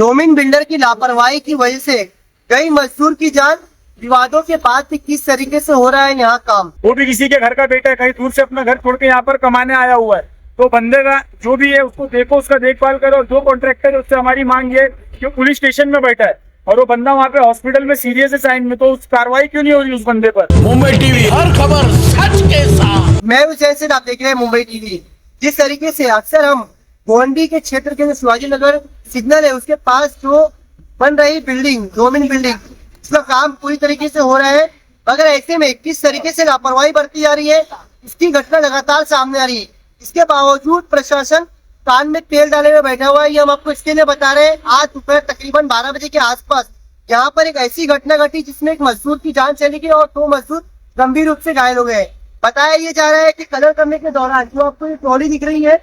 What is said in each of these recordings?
Domain builder की लापरवाही की वजह से कई मजदूर की जान, विवादों के बाद भी किस तरीके से हो रहा है यहाँ काम। वो भी किसी के घर का बेटा है, कहीं दूर से अपना घर छोड़ के यहाँ पर कमाने आया हुआ है। तो बंदे का जो भी है उसको देखो, उसका देखभाल करो। और जो कॉन्ट्रैक्टर है उससे हमारी मांग है कि पुलिस स्टेशन में बैठा है और वो बंदा वहाँ पे हॉस्पिटल में सीरियस है साइन में, तो उस कार्रवाई क्यों नहीं हो रही उस बंदे पर। मुंबई टीवी, हर खबर सच के साथ। मैं उसे से आप देख रहे हैं मुंबई टीवी। जिस तरीके से अक्सर हम गोंडी के क्षेत्र के जो शिवाजी नगर सिग्नल है उसके पास जो बन रही बिल्डिंग, डोमिन बिल्डिंग, इसका काम पूरी तरीके से हो रहा है, मगर ऐसे में किस तरीके से लापरवाही बरती जा रही है, इसकी घटना लगातार सामने आ रही है। इसके बावजूद प्रशासन कान में तेल डाले हुए बैठा हुआ है। ये हम आपको इसके लिए बता रहे हैं। आज दोपहर तकरीबन 12 बजे के आसपास यहाँ पर एक ऐसी घटना घटी जिसमें एक मजदूर की जान चली गई और 2 मजदूर गंभीर रूप से घायल हो गए। बताया ये जा रहा है कि कलर करने के दौरान जो आपको ये ट्रॉली दिख रही है,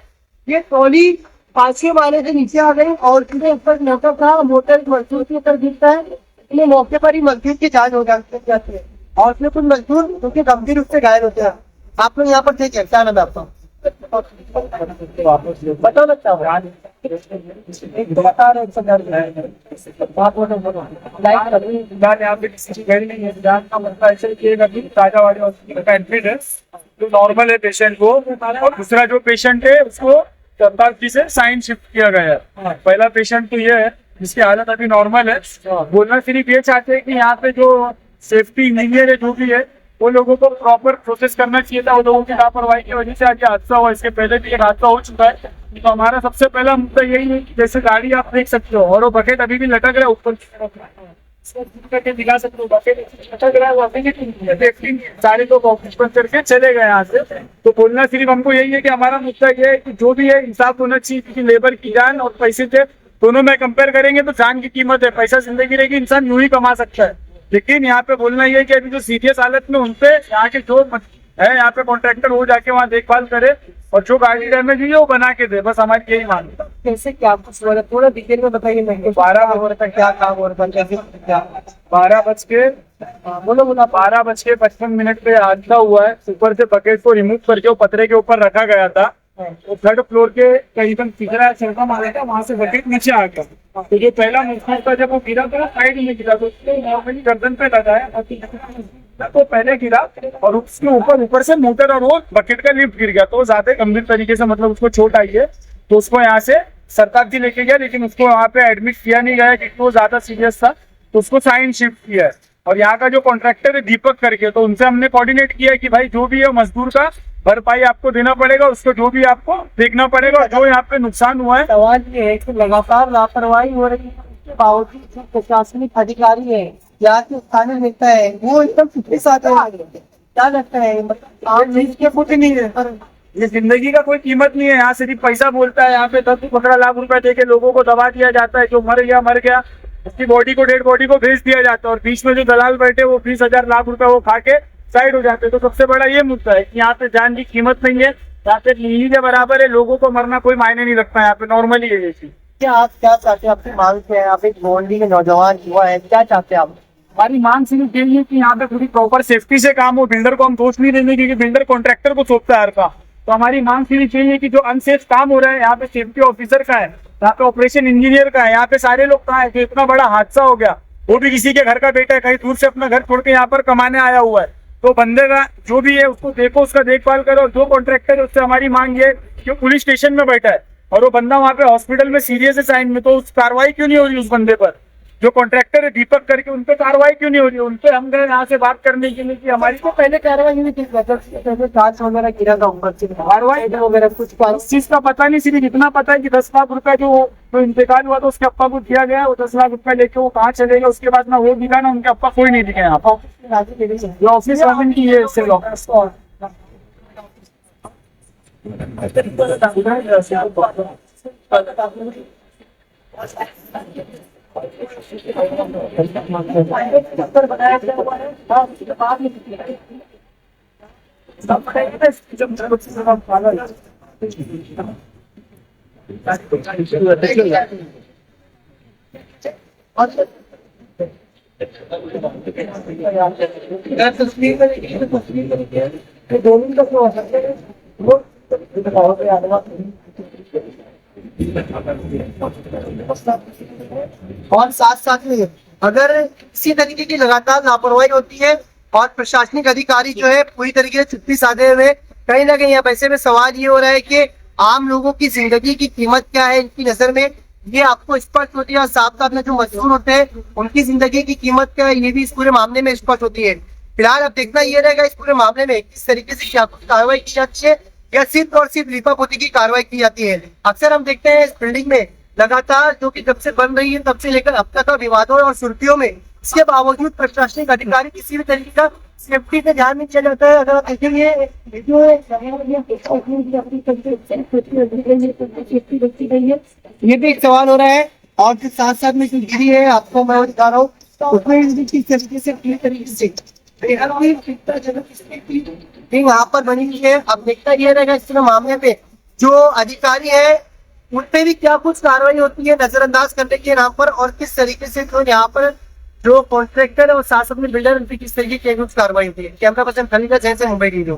ये ट्रॉली 5वें माले से नीचे आ गई और उसके ऊपर मोटर था, मोटर मजदूर के ऊपर गिरता है, इसलिए मौके पर ही मजदूर की जान हो जाती है और उसमें कुछ मजदूर जो कि गंभीर रूप से घायल होते हैं। आप लोग यहाँ पर देख क्या नाम है आपका? बताओ लगता जो नॉर्मल है पेशेंट को, और दूसरा जो पेशेंट है उसको सरकार से साइन शिफ्ट किया गया है। पहला पेशेंट तो ये है जिसकी हालत अभी नॉर्मल है। बोलना सिर्फ ये चाहते हैं कि यहाँ पे जो सेफ्टी इंजीनियर है जो भी है वो लोगों को प्रॉपर प्रोसेस करना चाहिए था। वो लोगों की लापरवाही की वजह से आज हादसा हुआ। इसके पहले भी एक हादसा हो चुका है। तो हमारा सबसे पहला मुद्दा यही है कि जैसे गाड़ी आप देख सकते हो और वो बकेट अभी भी लटक रहा है ऊपर दिखा सकते हो, बकेट लटक रहा है, वो अभी भी सारे लोग ऑफिस बंद करके चले गए यहाँ से। तो बोलना सिर्फ हमको यही है कि हमारा मुद्दा ये है कि जो भी है इंसाफ होना चाहिए, क्योंकि लेबर की जान और पैसे थे दोनों में कंपेयर करेंगे तो जान की कीमत है। पैसा जिंदगी रहेगी, इंसान यूं ही कमा सकता है। लेकिन यहाँ पे बोलना ये है कि अभी जो सीरियस हालत में उनपे यहाँ के जो है यहाँ पे कॉन्ट्रैक्टर वो जाके वहाँ देखभाल करे और जो गाड़ी डैमेज हुई है वो बना के दे। बस हमारी यही मांग है। कैसे क्या कुछ हो रहा है, थोड़ा डिटेल में बताइए। 12 हो रहा था, क्या काम हो रहा था, कैसे क्या? 12:55 पे हादसा हुआ है। ऊपर से बकेट को रिमूव करके वो पतरे के ऊपर रखा गया था। वो 3rd फ्लोर के करीबन तीसरा चढ़का मारा था, वहां से बकेट नीचे आ गया। तो जो पहला मुस्कान था जब वो गिरा था साइड में गिरा, तो उसको नॉर्मली गर्दन पे लगाया तो पहले गिरा और उसके ऊपर से मोटर और वो बकेट का लिफ्ट गिर गया। तो ज्यादा गंभीर तरीके से मतलब उसको चोट आई है। तो उसको यहाँ से सरकार जी लेके गया, लेकिन उसको वहाँ पे एडमिट किया नहीं गया क्योंकि वो ज्यादा सीरियस था। तो उसको साइन शिफ्ट किया है। और यहाँ का जो कॉन्ट्रैक्टर है दीपक करके, तो उनसे हमने कोऑर्डिनेट किया कि भाई जो भी है मजदूर का भरपाई आपको देना पड़ेगा, उसको जो भी आपको देखना पड़ेगा। जो यहाँ पे नुकसान हुआ है, सवाल ये है कि लगातार लापरवाही हो रही है, उसके बावजूद जो प्रशासनिक अधिकारी है या के स्थानीय नेता है वो एकदम चुप्पी साथ है। क्या लगता है, मतलब आम चीज के कुछ नहीं है, ये जिंदगी का कोई कीमत नहीं है। यहाँ सिर्फ पैसा बोलता है। यहाँ पे 10-15 लाख रुपए देके लोगों को दबा दिया जाता है। जो मर गया उसकी बॉडी को, डेड बॉडी को भेज दिया जाता है और बीच में जो दलाल बैठे वो 20,000 लाख रुपए वो खा के साइड हो जाते हैं। तो सबसे बड़ा ये मुद्दा है कि यहाँ पे जान की कीमत नहीं है। यहाँ पे नीली के बराबर है, लोगों को मरना कोई मायने नहीं रखता। यहाँ पे नॉर्मली है ये चीज। क्या आप क्या चाहते हैं, आपकी मांग क्या है? आप एक गोंडी के नौजवान युवा है, क्या चाहते हैं आप? हमारी मांग सिर्फ यही है कि यहाँ पे पूरी प्रॉपर सेफ्टी से काम हो। बिल्डर को हम दोष नहीं देंगे क्योंकि बिल्डर कॉन्ट्रैक्टर को सौंपता है हर का। तो हमारी मांग सिर्फ यही है कि जो अनसेफ काम हो रहा है यहाँ पे सेफ्टी ऑफिसर का है, यहाँ पे ऑपरेशन इंजीनियर का है, यहाँ पे सारे लोग कहाँ है। जो इतना बड़ा हादसा हो गया, वो भी किसी के घर का बेटा है, कहीं दूर से अपना घर छोड़ के यहाँ पर कमाने आया हुआ है। तो बंदे का जो भी है उसको देखो, उसका देखभाल करो। जो कॉन्ट्रैक्टर है उससे हमारी मांग है कि पुलिस स्टेशन में बैठा है और वो बंदा वहाँ पे हॉस्पिटल में सीरियस है साइन में, तो उस कार्रवाई क्यों नहीं हो रही उस बंदे पर। जो कॉन्ट्रैक्टर है दीपक करके, उनपे कार्रवाई क्यों नहीं हो रही? उनपे हम गए यहाँ से बात करने के लिए कि हमारी तो पहले कार्रवाई नहीं की, कांच वगैरह गिरा था ऊपर से, कार्रवाई वगैरह कुछ इस चीज का पता नहीं। सिर्फ इतना पता है कि 10 लाख रुपए जो इंतकाल हुआ था उसके अप्पा को दिया गया। वो 10 लाख रुपए लेके वो कहाँ चले गए, उसके बाद ना वो दिखा ना उनके अप्पा, कोई नहीं दिखे यहाँ पर। ऑफिस वाले की ये सेल ऑफिस दोनों का और साथ साथ में अगर इसी तरीके की लगातार लापरवाही होती है और प्रशासनिक अधिकारी जो है पूरी तरीके से चुप्पी साधे हुए, कहीं ना कहीं अब ऐसे में सवाल ये हो रहा है कि आम लोगों की जिंदगी की कीमत क्या है इनकी नजर में, ये आपको स्पष्ट होती है। और साथ साथ में जो मजदूर होते हैं उनकी जिंदगी की कीमत क्या है, ये भी इस पूरे मामले में स्पष्ट होती है। फिलहाल अब देखना ये रहेगा इस पूरे मामले में किस तरीके से क्या कुछ कार्रवाई की जाती है या सिर्फ और सिर्फ लिपापोती की कार्रवाई की जाती है। अक्सर हम देखते हैं इस बिल्डिंग में लगातार जो कि जब से बन रही है तब से लेकर अब तक का विवादों और सुर्खियों में, इसके बावजूद प्रशासनिक अधिकारी किसी भी तरीके का सेफ्टी से ध्यान नहीं चल जाता है। अगर आप देखेंगे ये भी एक सवाल हो रहा है। और फिर साथ साथ में जो गिरी है आपको मैं बता रहा हूँ उसमें किस तरीके से पूरी तरीके से यहाँ पर बनी हुई है। अब देखता ये रहेगा इस पूरे मामले पे जो अधिकारी है उन पे भी क्या कुछ कार्रवाई होती है नजरअंदाज करने के नाम पर, और किस तरीके से तो यहाँ पर जो कॉन्ट्रैक्टर है और साथ साथ में बिल्डर उन पे किस तरीके की कुछ कार्रवाई होती है। कैमरा पर्सन खलील जैन से मुंबई वीडियो।